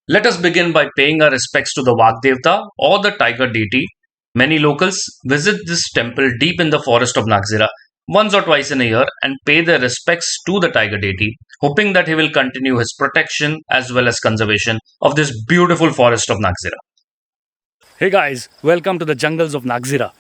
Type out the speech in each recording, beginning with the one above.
Let us begin by paying our respects to the Vagdevta or the tiger deity. Many locals visit this temple deep in the forest of Nagzira once or twice in a year and pay their respects to the tiger deity, hoping that he will continue his protection as well as conservation of this beautiful forest of Nagzira. Hey guys, welcome to the jungles of Nagzira.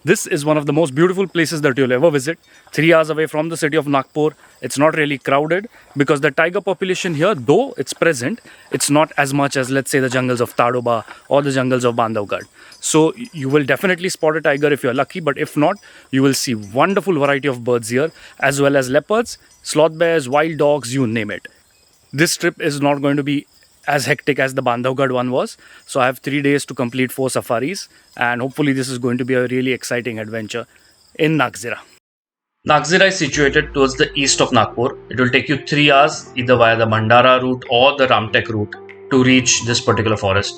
This is one of the most beautiful places that you'll ever visit. 3 hours away from the city of Nagpur. It's not really crowded because the tiger population here, though it's present, it's not as much as, let's say, the jungles of Tadoba or the jungles of Bandhavgarh. So you will definitely spot a tiger if you're lucky, but if not, you will see wonderful variety of birds here, as well as leopards, sloth bears, wild dogs, you name it. This trip is not going to be as hectic as the Bandhavgarh one was. So I have 3 days to complete 4 safaris, and hopefully this is going to be a really exciting adventure in Nagzira. Nagzira is situated towards the east of Nagpur. It will take you 3 hours either via the Mandara route or the Ramtek route to reach this particular forest.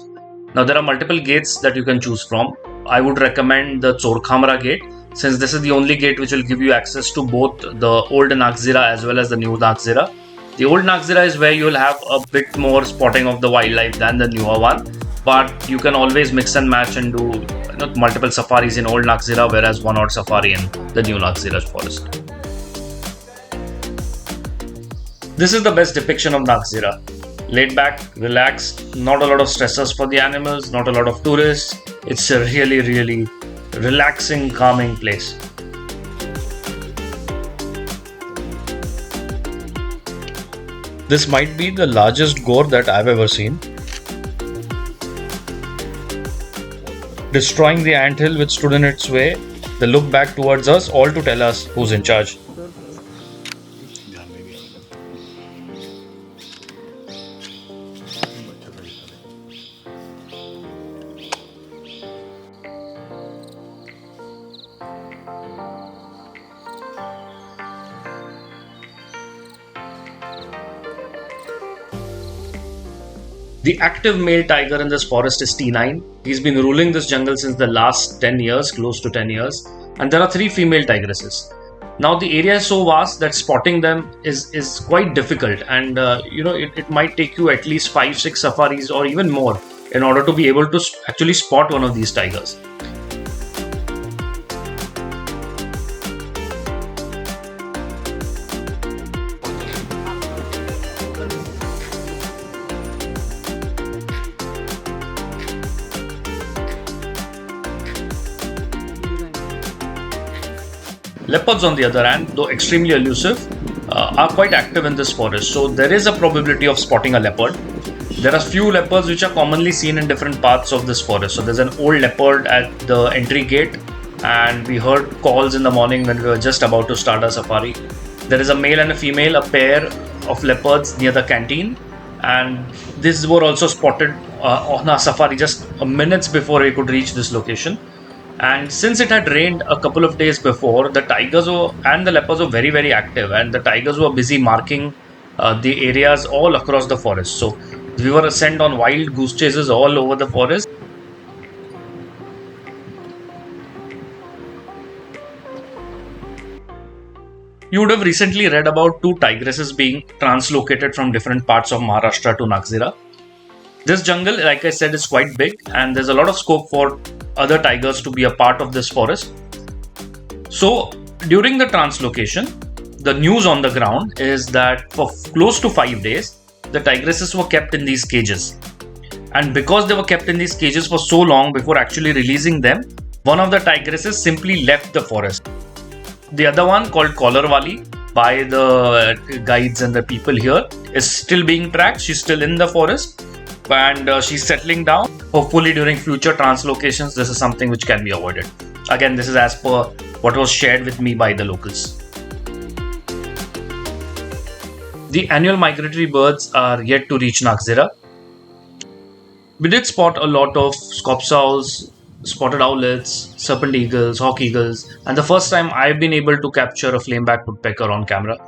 Now there are multiple gates that you can choose from. I would recommend the Chorkhamra gate since this is the only gate which will give you access to both the old Nagzira as well as the new Nagzira. The old Nagzira is where you will have a bit more spotting of the wildlife than the newer one, but you can always mix and match and do multiple safaris in old Nagzira, whereas one odd safari in the new Nagzira forest. This is the best depiction of Nagzira. Laid back, relaxed, not a lot of stressors for the animals, not a lot of tourists. It's a really relaxing, calming place. This might be the largest gore that I've ever seen. Destroying the anthill which stood in its way, they look back towards us, all to tell us who's in charge. The active male tiger in this forest is T9. He's been ruling this jungle since the last 10 years, close to 10 years, and there are 3 female tigresses. Now the area is so vast that spotting them is quite difficult, and it might take you at least 5-6 safaris or even more in order to be able to actually spot one of these tigers. Leopards, on the other hand, though extremely elusive, are quite active in this forest. So there is a probability of spotting a leopard. There are few leopards which are commonly seen in different parts of this forest. So there's an old leopard at the entry gate, and we heard calls in the morning when we were just about to start our safari. There is a male and a female, a pair of leopards near the canteen, and these were also spotted on our safari just minutes before we could reach this location. And since it had rained a couple of days before, the tigers and the leopards were very active, and the tigers were busy marking the areas all across the forest. So we were sent on wild goose chases all over the forest. You would have recently read about 2 tigresses being translocated from different parts of Maharashtra to Nagzira. This jungle, like I said, is quite big, and there's a lot of scope for other tigers to be a part of this forest. So during the translocation, the news on the ground is that for close to 5 days, the tigresses were kept in these cages. And because they were kept in these cages for so long before actually releasing them, one of the tigresses simply left the forest. The other one, called Collarwali by the guides and the people here, is still being tracked. She's still in the forest, and she's settling down. Hopefully during future translocations this is something which can be avoided. Again, this is as per what was shared with me by the locals. The annual migratory birds are yet to reach Nagzira. We did spot a lot of scops owls, spotted owlets, serpent eagles, hawk eagles, and the first time I've been able to capture a flameback woodpecker on camera.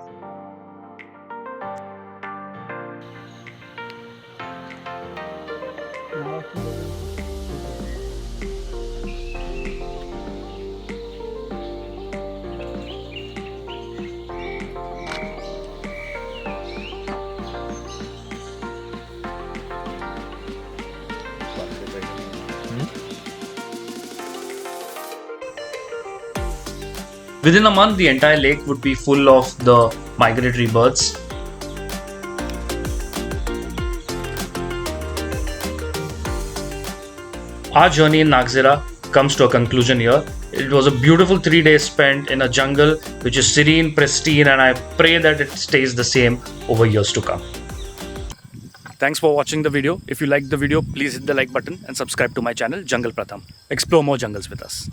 Within a month, the entire lake would be full of the migratory birds. Our journey in Nagzira comes to a conclusion here. It was a beautiful 3 days spent in a jungle which is serene, pristine, and I pray that it stays the same over years to come. Thanks for watching the video. If you liked the video, please hit the like button and subscribe to my channel, Jungle Pratham. Explore more jungles with us.